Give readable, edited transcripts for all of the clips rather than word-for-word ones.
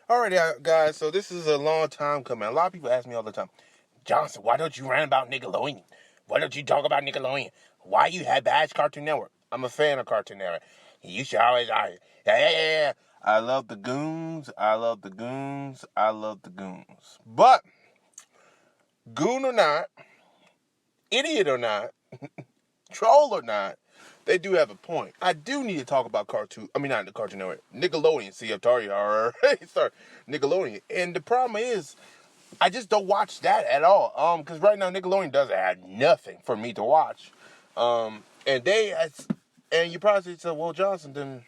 Alrighty, guys, so this is a long time coming. A lot of people ask me all the time, Johnson, why don't you rant about Nickelodeon? Why don't you talk about Nickelodeon? Why you had bash Cartoon Network? I'm a fan of Cartoon Network. You should always argue. Yeah. I love the goons. I love the goons. I love the goons. But, goon or not, idiot or not, troll or not, they do have a point. I do need to talk about not the Cartoon Network, Nickelodeon. See, I'm sorry, Nickelodeon. And the problem is, I just don't watch that at all. Because right now Nickelodeon doesn't have nothing for me to watch. And you probably say, well, Johnson, then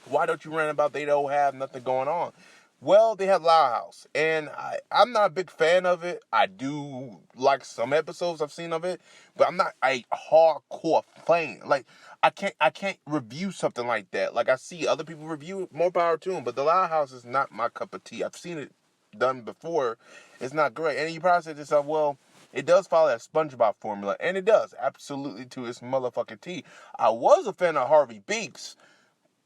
why don't you rant about they don't have nothing going on? Well, they have Loud House, and I'm not a big fan of it. I do like some episodes I've seen of it, but I'm not a hardcore fan. Like, I can't review something like that. Like, I see other people review it, more power to them, but the Loud House is not my cup of tea. I've seen it done before. It's not great. And you probably say to yourself, well, it does follow that SpongeBob formula, and it does, absolutely, to its motherfucking tea. I was a fan of Harvey Beaks,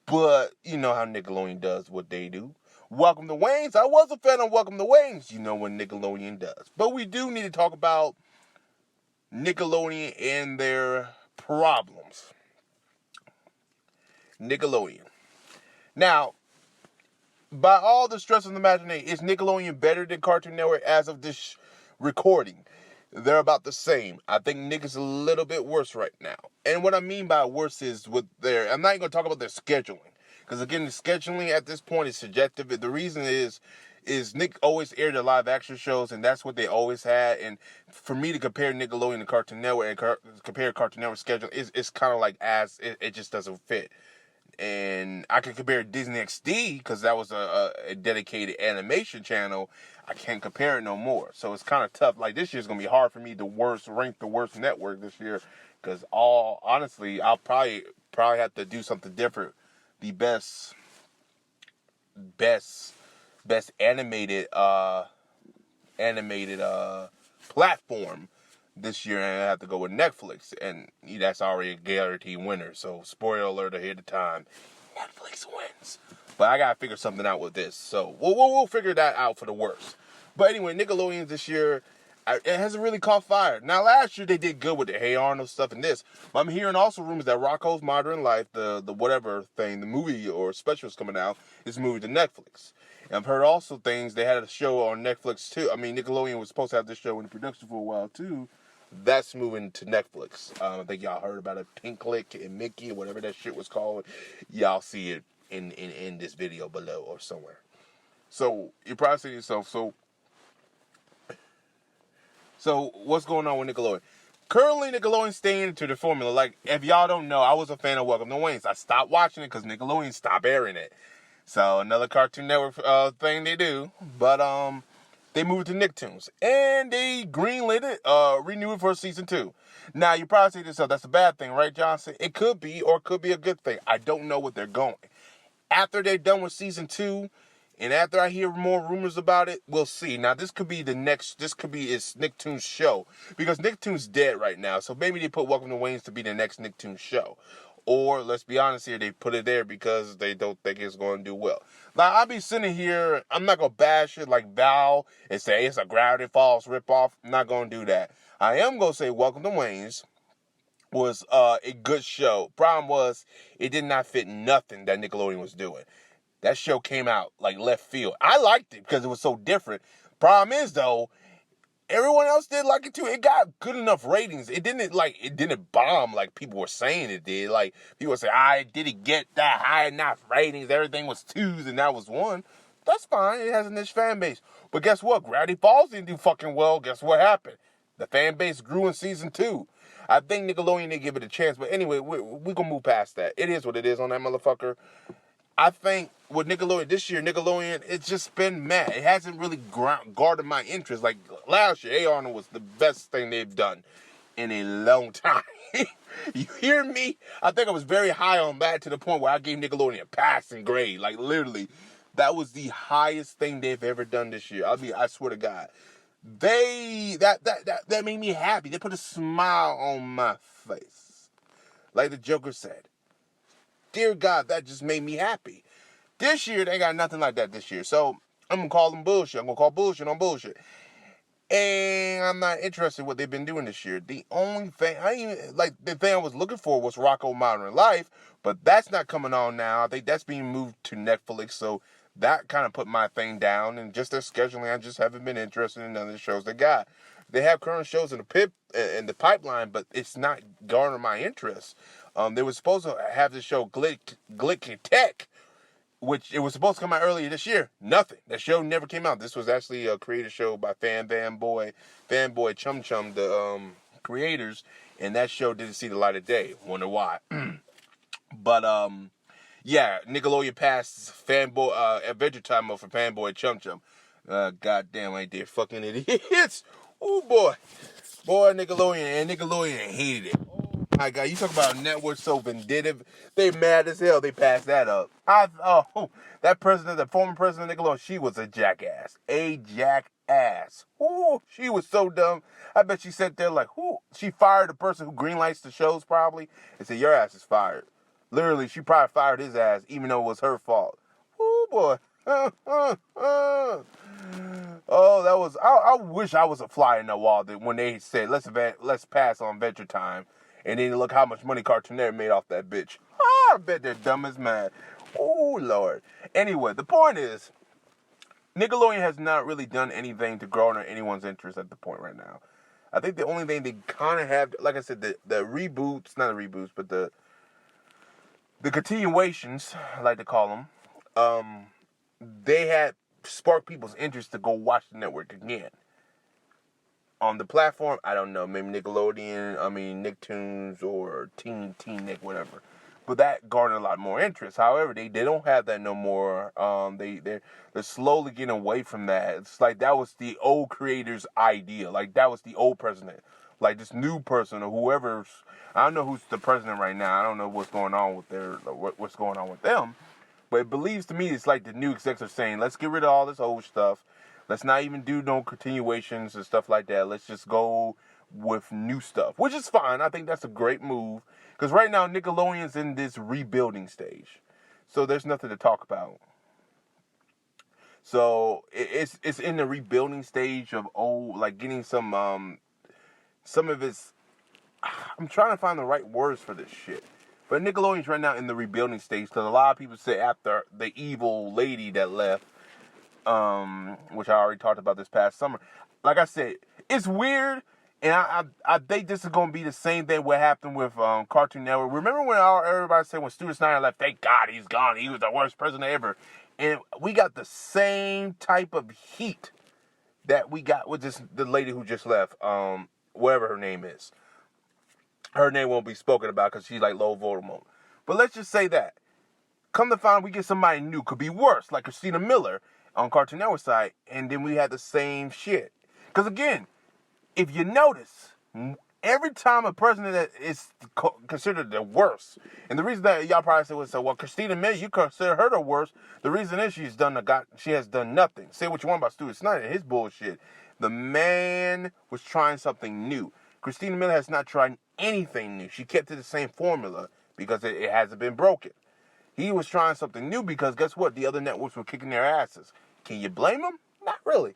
but you know how Nickelodeon does what they do. Welcome to Wayne's. I was a fan of Welcome to Wayne's. You know what Nickelodeon does. But we do need to talk about Nickelodeon and their problems. Nickelodeon. Now, by all the stress of the imagination, is Nickelodeon better than Cartoon Network as of this recording? They're about the same. I think Nick is a little bit worse right now. And what I mean by worse is I'm not even going to talk about their scheduling. Because again, the scheduling at this point is subjective. The reason is Nick always aired the live action shows, and that's what they always had. And for me to compare Nickelodeon to Cartoon Network and compare Cartoon Network schedule, it's kind of like it just doesn't fit. And I can compare Disney XD because that was a dedicated animation channel. I can't compare it no more. So it's kind of tough. Like, this year's going to be hard for me to rank the worst network this year, because honestly, I'll probably have to do something different. The best animated platform this year, and I have to go with Netflix, and that's already a guaranteed winner. So, spoiler alert ahead of time, Netflix wins. But I gotta figure something out with this, so we'll figure that out for the worst. But anyway, Nickelodeon this year, it hasn't really caught fire. Now, last year they did good with the Hey Arnold stuff and this. But I'm hearing also rumors that Rocko's Modern Life, the whatever thing, the movie or special is coming out, is moving to Netflix. And I've heard also things, they had a show on Netflix too. I mean, Nickelodeon was supposed to have this show in production for a while too. That's moving to Netflix. I think y'all heard about it, Pink Click and Mickey, or whatever that shit was called. Y'all see it in this video below or somewhere. So you're probably saying to yourself, so what's going on with Nickelodeon? Currently, Nickelodeon's staying to the formula. Like, if y'all don't know, I was a fan of Welcome to Wayne's. I stopped watching it because Nickelodeon stopped airing it. So another Cartoon Network thing they do. But they moved to Nicktoons. And they greenlit it, renewed it for season 2. Now, you probably say to yourself, that's a bad thing, right, Johnson? It could be, or it could be a good thing. I don't know what they're going. After they're done with season 2, and after I hear more rumors about it, we'll see. Now, this could be it's Nicktoons show. Because Nicktoons dead right now. So maybe they put Welcome to Wayne's to be the next Nicktoons show. Or, let's be honest here, they put it there because they don't think it's going to do well. Now, I'll be sitting here, I'm not going to bash it like Val and say it's a Gravity Falls ripoff. I'm not going to do that. I am going to say Welcome to Wayne's was a good show. Problem was, it did not fit nothing that Nickelodeon was doing. That show came out like left field. I liked it because it was so different. Problem is, though, everyone else did like it too. It got good enough ratings. It didn't bomb like people were saying it did. Like, people say, I didn't get that high enough ratings. Everything was 2s and that was 1. That's fine. It has a niche fan base. But guess what? Gravity Falls didn't do fucking well. Guess what happened? The fan base grew in season 2. I think Nickelodeon didn't give it a chance. But anyway, we're going to move past that. It is what it is on that motherfucker. I think with Nickelodeon this year, it's just been meh. It hasn't really guarded my interest. Like last year, Hey Arnold was the best thing they've done in a long time. You hear me? I think I was very high on that to the point where I gave Nickelodeon a passing grade. Like, literally, that was the highest thing they've ever done this year. I swear to God. That made me happy. They put a smile on my face. Like the Joker said. Dear God, that just made me happy. This year, they got nothing like that this year. So, I'm going to call them bullshit. I'm going to call bullshit on bullshit. And I'm not interested in what they've been doing this year. The only thing, the thing I was looking for was Rocco Modern Life, but that's not coming on now. I think that's being moved to Netflix, so that kind of put my thing down. And just their scheduling, I just haven't been interested in none of the shows they got. They have current shows in the pipeline, but it's not garnering my interest. They were supposed to have the show Glick Tech, which it was supposed to come out earlier this year. Nothing. That show never came out. This was actually a creator show by Fanboy Chum Chum, the creators, and that show didn't see the light of day. Wonder why. But yeah, Nickelodeon passed Adventure Time up for Fanboy Chum Chum. Goddamn, ain't they fucking idiots? Oh boy, Nickelodeon hated it. My God, you talk about a network so vindictive. They mad as hell. They passed that up. That former president of Nickelodeon, she was a jackass. A jackass. Ooh, she was so dumb. I bet she sat there like, who? She fired the person who greenlights the shows probably and said, your ass is fired. Literally, she probably fired his ass even though it was her fault. Ooh, boy. Oh, that was. I wish I was a fly in the wall that when they said let's pass on Venture Time, and then look how much money Cartoon Network made off that bitch. I bet they're dumb as mad. Oh Lord. Anyway, the point is, Nickelodeon has not really done anything to garner anyone's interest at the point right now. I think the only thing they kind of have, like I said, the reboots, not the reboots, but the continuations, I like to call them. They had sparked people's interest to go watch the network again. On the platform, I don't know, maybe Nickelodeon, Nicktoons or Teen Nick, whatever. But that garnered a lot more interest. However, they don't have that no more. They're slowly getting away from that. It's like that was the old creator's idea. Like that was the old president. Like this new person or whoever's, I don't know who's the president right now. I don't know what's going on with what's going on with them. But it believes to me it's like the new execs are saying, let's get rid of all this old stuff. Let's not even do no continuations and stuff like that. Let's just go with new stuff, which is fine. I think that's a great move. Because right now, Nickelodeon's in this rebuilding stage. So there's nothing to talk about. So it's in the rebuilding stage of getting some of its... I'm trying to find the right words for this shit. But Nickelodeon's right now in the rebuilding stage because a lot of people say after the evil lady that left, which I already talked about this past summer. Like I said, it's weird, and I think this is going to be the same thing what happened with Cartoon Network. Remember when everybody said when Stuart Snyder left, thank God he's gone, he was the worst president ever. And we got the same type of heat that we got with the lady who just left, whatever her name is. Her name won't be spoken about because she's like low Voldemort. But let's just say that. Come to find we get somebody new. Could be worse, like Christina Miller on Cartoon Network side. And then we had the same shit. Because again, if you notice, every time a president that is considered the worst, and the reason that y'all probably say, well, Christina Miller, you consider her the worst. The reason is she has done nothing. Say what you want about Stuart Snyder and his bullshit. The man was trying something new. Christina Miller has not tried anything new. She kept to the same formula because it hasn't been broken. He was trying something new because guess what? The other networks were kicking their asses. Can you blame him? Not really.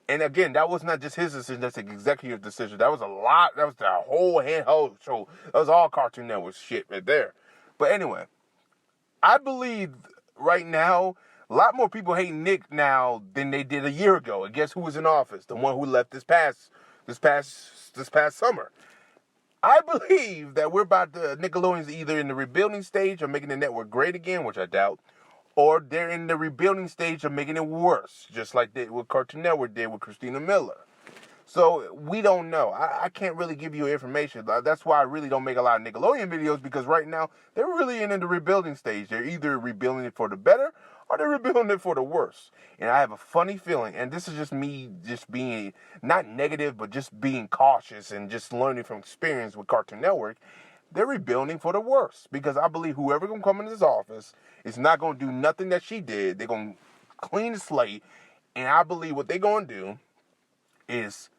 And again, that was not just his decision. That's an executive decision. That was a lot. That was the whole show. That was all Cartoon Network shit right there. But anyway, I believe right now, a lot more people hate Nick now than they did a year ago. And guess who was in office? The one who left this past summer. I believe that Nickelodeon's either in the rebuilding stage of making the network great again, which I doubt, or they're in the rebuilding stage of making it worse, just like what Cartoon Network did with Christina Miller. So we don't know. I can't really give you information. That's why I really don't make a lot of Nickelodeon videos, because right now they're really in the rebuilding stage. They're either rebuilding it for the better or they're rebuilding it for the worse. And I have a funny feeling, and this is just me just being not negative, but just being cautious and just learning from experience with Cartoon Network. They're rebuilding for the worse, because I believe whoever gonna come into this office is not gonna do nothing that she did. They're gonna clean the slate, and I believe what they're gonna do is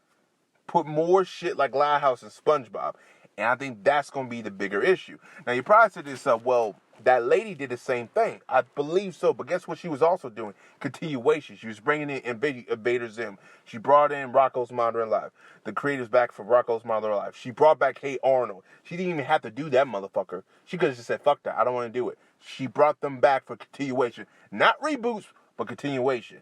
put more shit like Loud House and SpongeBob, and I think that's gonna be the bigger issue. Now you probably said this, well, That lady did the same thing. I believe so. But guess what she was also doing? Continuation. She was bringing in Invader Zim. She brought in Rocco's Modern Life. The creators back for Rocco's Modern Life. She brought back Hey Arnold. She didn't even have to do that motherfucker. She could have just said, fuck that. I don't want to do it. She brought them back for continuation. Not reboots, but continuation.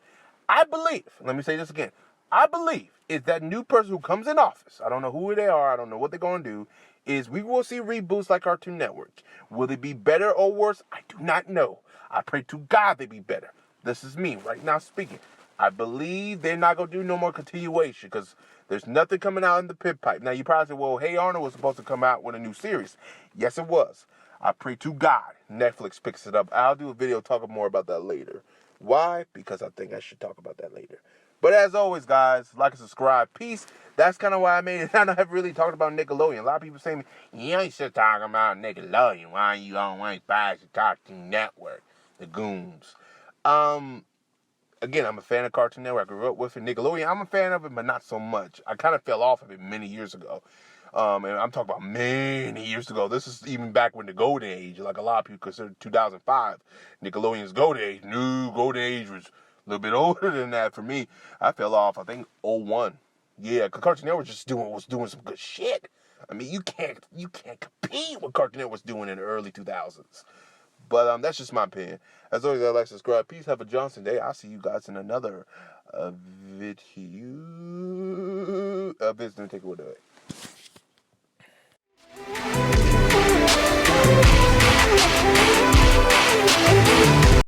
I believe, let me say this again. I believe is that new person who comes in office, I don't know who they are, I don't know what they're going to do, is we will see reboots like Cartoon Network. Will they be better or worse? I do not know. I pray to God they be better. This is me right now speaking. I believe they're not going to do no more continuation because there's nothing coming out in the pit pipe. Now, you probably say, well, Hey Arnold was supposed to come out with a new series. Yes, it was. I pray to God Netflix picks it up. I'll do a video talking more about that later. Why? Because I think I should talk about that later. But as always, guys, like and subscribe. Peace. That's kind of why I made it. I haven't really talked about Nickelodeon. A lot of people say, you ain't still talking about Nickelodeon. Why are you on Wayne Spice Cartoon Network? The Goons. Again, I'm a fan of Cartoon Network. I grew up with it. Nickelodeon, I'm a fan of it, but not so much. I kind of fell off of it many years ago. And I'm talking about many years ago. This is even back when the golden age, like a lot of people consider 2005, Nickelodeon's golden age. New golden age was a little bit older than that for me. I fell off, I think, 01. Yeah, because Cartoon Network was doing some good shit. I mean, you can't compete with Cartoon Network was doing in the early 2000s. But that's just my opinion. As always, I like to subscribe. Peace. Have a Johnson day. I'll see you guys in another video. Visiting take away.